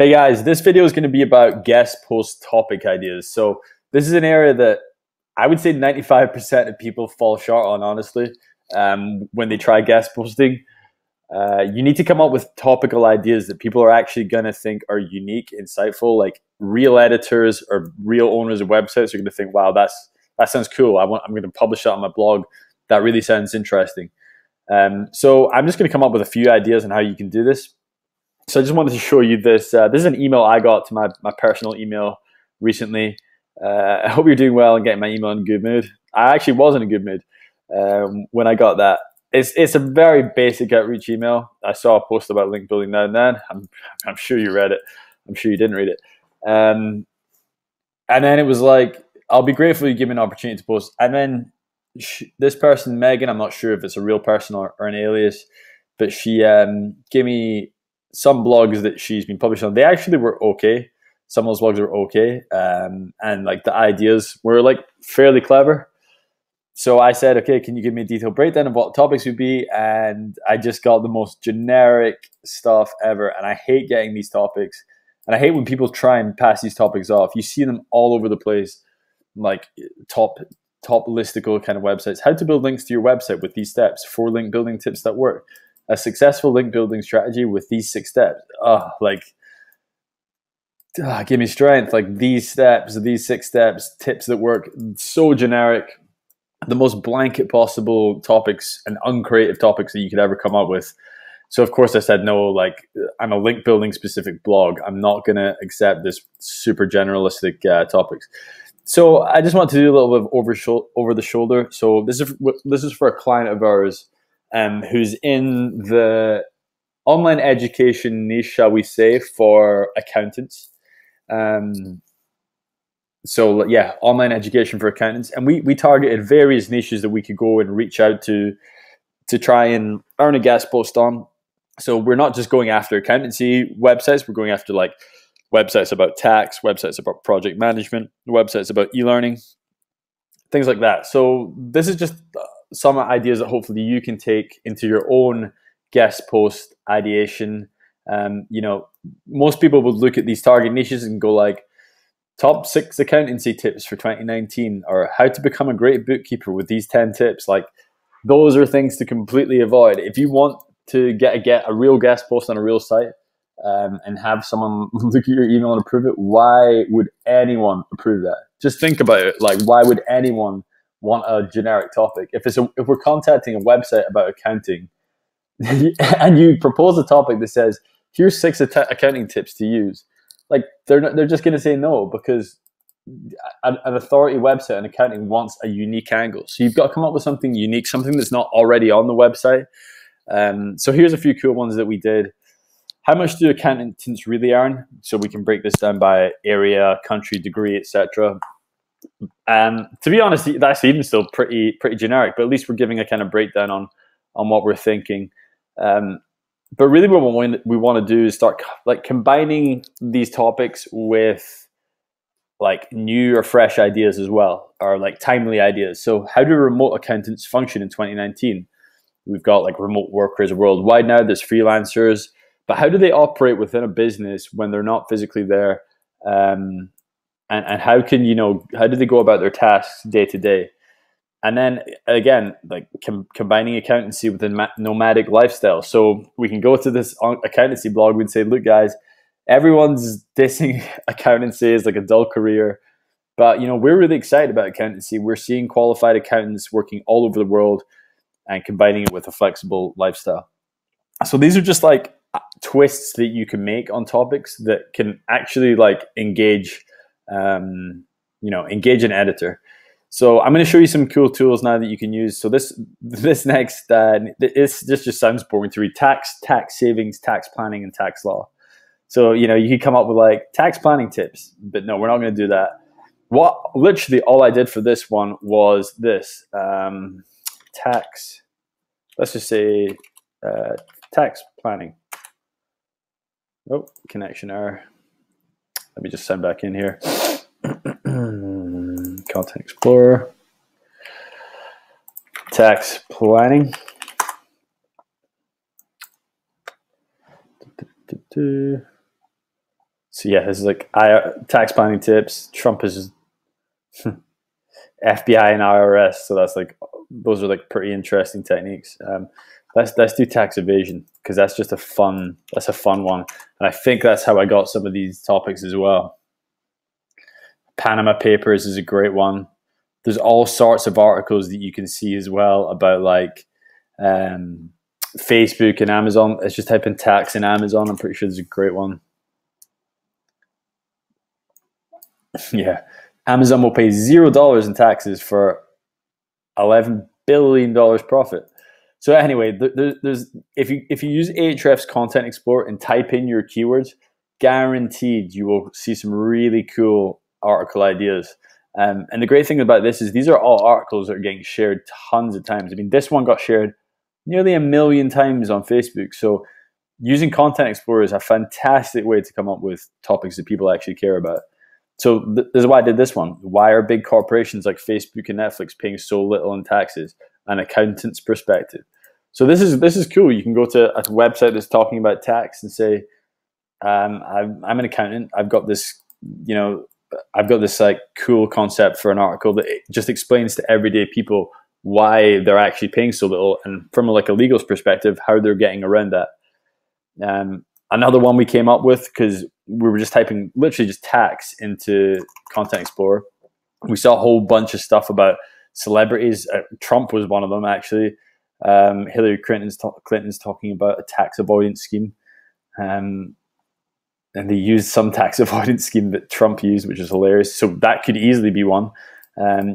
Hey guys, this video is going to be about guest post topic ideas. So this is an area that I would say 95% of people fall short on, honestly, when they try guest posting. You need to come up with topical ideas that people are actually going to think are unique, insightful, like real editors or real owners of websites are going to think, wow, that sounds cool. I'm going to publish that on my blog. That really sounds interesting. So I'm just going to come up with a few ideas on how you can do this. So I just wanted to show you this. This is an email I got to my personal email recently. I hope you're doing well and getting my email in a good mood. I actually was in a good mood when I got that. It's a very basic outreach email. I saw a post about link building now and then. I'm sure you read it. I'm sure you didn't read it. And then it was like, I'll be grateful you give me an opportunity to post. And then this person, Megan, I'm not sure if it's a real person or an alias, but she gave me some blogs that she's been published on. They actually were okay. Some of those blogs were okay. And like the ideas were like fairly clever. So I said, okay, can you give me a detailed breakdown of what topics would be? And I just got the most generic stuff ever. And I hate getting these topics. And I hate when people try and pass these topics off. You see them all over the place, like top listicle kind of websites. How to build links to your website with these steps. 4 link building tips that work. A successful link building strategy with these 6 steps. Give me strength. Like these steps, these 6 steps, tips that work. So generic. The most blanket possible topics and uncreative topics that you could ever come up with. So of course I said no, like I'm a link building specific blog. I'm not going to accept this super generalistic topics. So I just want to do a little bit of over the shoulder. So this is for a client of ours who's in the online education niche, shall we say, for accountants. So yeah, online education for accountants. And we targeted various niches that we could go and reach out to try and earn a guest post on. So we're not just going after accountancy websites. We're going after like websites about tax, websites about project management, websites about e-learning, things like that. So this is just some ideas that hopefully you can take into your own guest post ideation. Most people would look at these target niches and go like, top 6 accountancy tips for 2019, or how to become a great bookkeeper with these 10 tips. Like those are things to completely avoid. If you want to get a real guest post on a real site and have someone look at your email and approve it, why would anyone approve that? Just think about it. Like, why would anyone want a generic topic? If we're contacting a website about accounting and you propose a topic that says, here's 6 accounting tips to use, like they're just going to say no, because an authority website on accounting wants a unique angle. So you've got to come up with something unique, something that's not already on the website. So here's a few cool ones that we did. How much do accountants really earn? So we can break this down by area, country, degree, etc. To be honest, that's even still pretty generic, but at least we're giving a kind of breakdown on what we're thinking. But really what we want to do is start like combining these topics with like new or fresh ideas as well, or like timely ideas. So how do remote accountants function in 2019? We've got like remote workers worldwide now, there's freelancers, but how do they operate within a business when they're not physically there? And how do they go about their tasks day to day? And then again, like combining accountancy with a nomadic lifestyle. So we can go to this accountancy blog. We'd say, look, guys, everyone's dissing accountancy as like a dull career, but we're really excited about accountancy. We're seeing qualified accountants working all over the world and combining it with a flexible lifestyle. So these are just like twists that you can make on topics that can actually like engage an editor. So I'm going to show you some cool tools now that you can use. So this next, this just sounds boring to read. Tax savings, tax planning, and tax law. So, you could come up with like tax planning tips, but no, we're not going to do that. Literally all I did for this one was this, let's just say tax planning. Oh, connection error. Let me just send back in here. Content Explorer, tax planning. So yeah, this is like tax planning tips. Trump is FBI and IRS, so that's like those are like pretty interesting techniques. Let's do tax evasion because that's a fun one, and I think that's how I got some of these topics as well. Panama Papers is a great one. There's all sorts of articles that you can see as well about like Facebook and Amazon. Let's just type in tax in Amazon. I'm pretty sure there's a great one. Yeah, Amazon will pay $0 in taxes for $11 billion profit. So anyway, there's if you use Ahrefs Content Explorer and type in your keywords, guaranteed you will see some really cool article ideas. And the great thing about this is these are all articles that are getting shared tons of times. I mean, this one got shared nearly 1 million times on Facebook. So using Content Explorer is a fantastic way to come up with topics that people actually care about. So this is why I did this one. Why are big corporations like Facebook and Netflix paying so little in taxes? An accountant's perspective. So this is cool. You can go to a website that's talking about tax and say, I'm an accountant. I've got this, like cool concept for an article that just explains to everyday people why they're actually paying so little, and from like a legal's perspective, how they're getting around that. Another one we came up with because we were just typing literally just tax into Content Explorer. We saw a whole bunch of stuff about celebrities. Trump was one of them, actually. Hillary Clinton's talking about a tax avoidance scheme. And they used some tax avoidance scheme that Trump used, which is hilarious. So that could easily be one.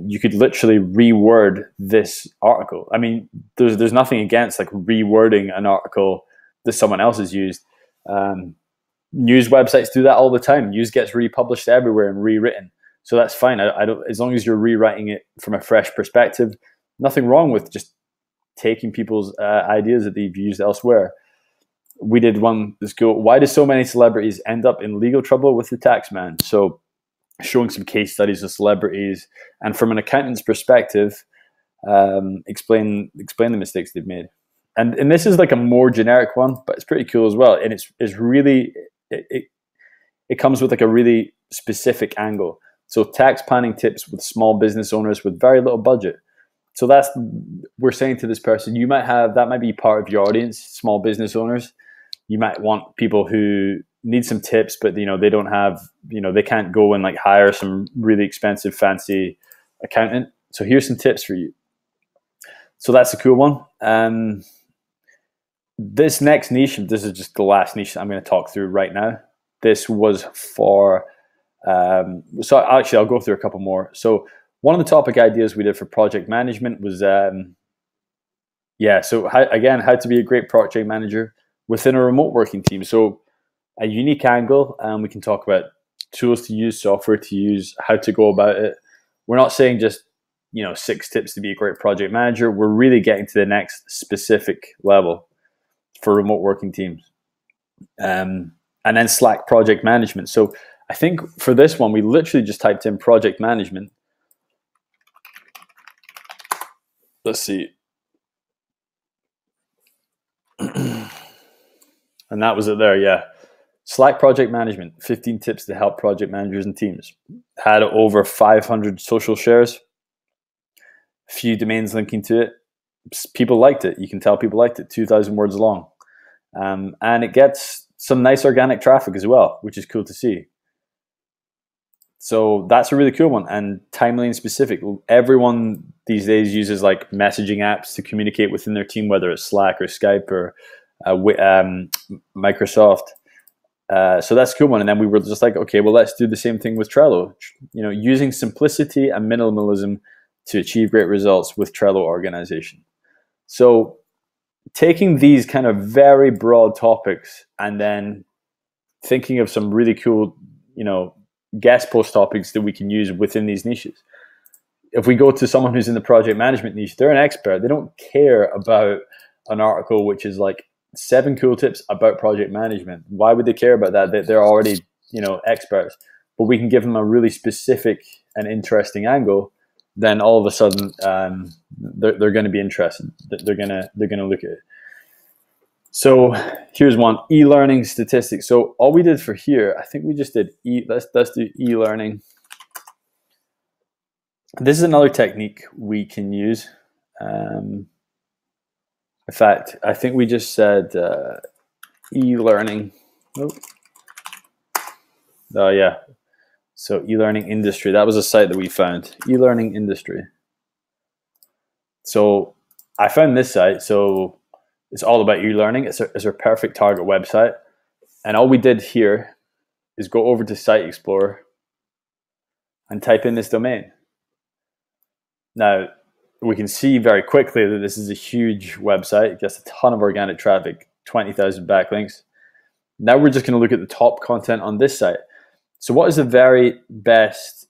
You could literally reword this article. I mean, there's nothing against like rewording an article that someone else has used. News websites do that all the time. News gets republished everywhere and rewritten. So that's fine. I don't, as long as you're rewriting it from a fresh perspective, nothing wrong with just taking people's ideas that they've used elsewhere. We did one that's cool. Why do so many celebrities end up in legal trouble with the tax man? So showing some case studies of celebrities and from an accountant's perspective, explain the mistakes they've made. And this is like a more generic one, but it's pretty cool as well. And it's really, it comes with like a really specific angle. So tax planning tips with small business owners with very little budget. So we're saying to this person, that might be part of your audience, small business owners. You might want people who need some tips, but they don't have, they can't go and like hire some really expensive, fancy accountant. So here's some tips for you. So that's a cool one. This next niche, this is just the last niche I'm going to talk through right now. This was for, so actually I'll go through a couple more. So one of the topic ideas we did for project management was, how to be a great project manager within a remote working team. So a unique angle, and we can talk about tools to use, software to use, how to go about it. We're not saying just, 6 tips to be a great project manager. We're really getting to the next specific level for remote working teams. And then Slack project management. So I think for this one, we literally just typed in project management. Let's see. And that was it there, yeah. Slack project management, 15 tips to help project managers and teams. Had over 500 social shares, few domains linking to it. People liked it. You can tell people liked it, 2,000 words long. And it gets some nice organic traffic as well, which is cool to see. So that's a really cool one and timely and specific. Everyone these days uses like messaging apps to communicate within their team, whether it's Slack or Skype or Microsoft. So that's a cool one. And then we were just like, okay, well, let's do the same thing with Trello. Using simplicity and minimalism to achieve great results with Trello organization. So taking these kind of very broad topics and then thinking of some really cool, guest post topics that we can use within these niches. If we go to someone who's in the project management niche, they're an expert. They don't care about an article which is like 7 cool tips about project management. Why would they care about that? They're already, experts. But we can give them a really specific and interesting angle. Then all of a sudden, they're going to be interested. They're going to look at it. So here's one, e-learning statistics. So all we did for here, I think we just did let's do e-learning. This is another technique we can use. In fact, I think we just said e-learning. Oh yeah. So e-learning industry, that was a site that we found, e-learning industry. So I found this site. So it's all about e-learning. It's our perfect target website. And all we did here is go over to Site Explorer and type in this domain. Now, we can see very quickly that this is a huge website. It gets a ton of organic traffic, 20,000 backlinks. Now we're just going to look at the top content on this site. So what is the very best,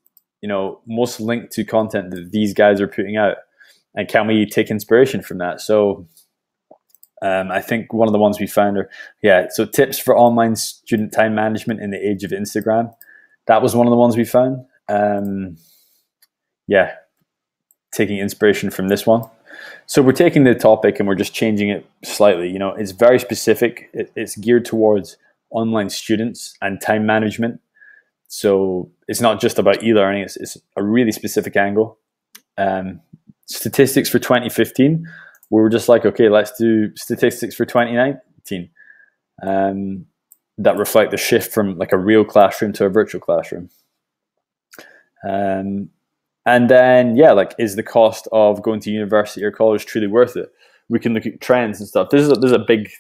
most linked to content that these guys are putting out? And can we take inspiration from that? So I think one of the ones we found are, so tips for online student time management in the age of Instagram. That was one of the ones we found. Taking inspiration from this one. So we're taking the topic and we're just changing it slightly. It's very specific. It's geared towards online students and time management. So it's not just about e-learning. It's a really specific angle. Statistics for 2015. We were just like, okay, let's do statistics for 2019 that reflect the shift from like a real classroom to a virtual classroom. And then, is the cost of going to university or college truly worth it? We can look at trends and stuff. This is a big,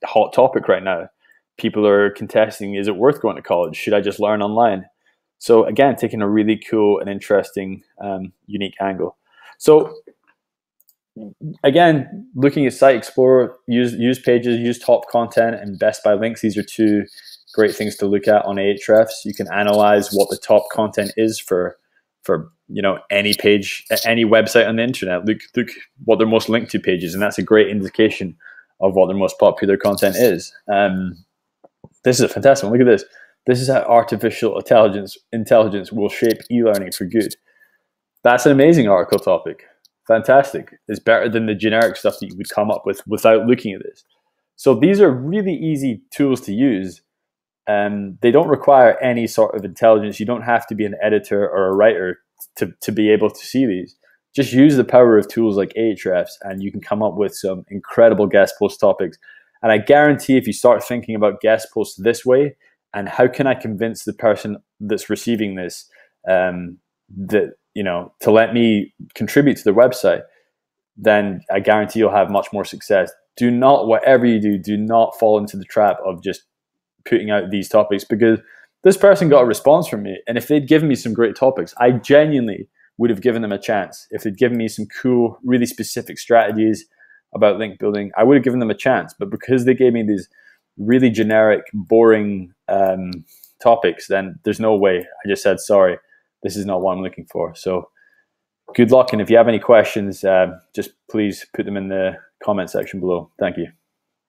hot topic right now. People are contesting, is it worth going to college? Should I just learn online? So again, taking a really cool and interesting, unique angle. So again, looking at Site Explorer, use pages, use top content, and best by links. These are two great things to look at on Ahrefs. You can analyze what the top content is for any page, any website on the internet. Look what their most linked to pages, and that's a great indication of what their most popular content is. This is a fantastic one. Look at this. This is how artificial intelligence will shape e-learning for good. That's an amazing article topic. Fantastic. It's better than the generic stuff that you would come up with without looking at this. So these are really easy tools to use. They don't require any sort of intelligence. You don't have to be an editor or a writer to be able to see these. Just use the power of tools like Ahrefs and you can come up with some incredible guest post topics. And I guarantee if you start thinking about guest posts this way, and how can I convince the person that's receiving this to let me contribute to the website, then I guarantee you'll have much more success. Do not, whatever you do not fall into the trap of just putting out these topics, because this person got a response from me, and if they'd given me some great topics, I genuinely would have given them a chance. If they'd given me some cool, really specific strategies about link building, I would have given them a chance. But because they gave me these really generic, boring topics, then there's no way. I just said, sorry, this is not what I'm looking for. So good luck. And if you have any questions, just please put them in the comment section below. Thank you.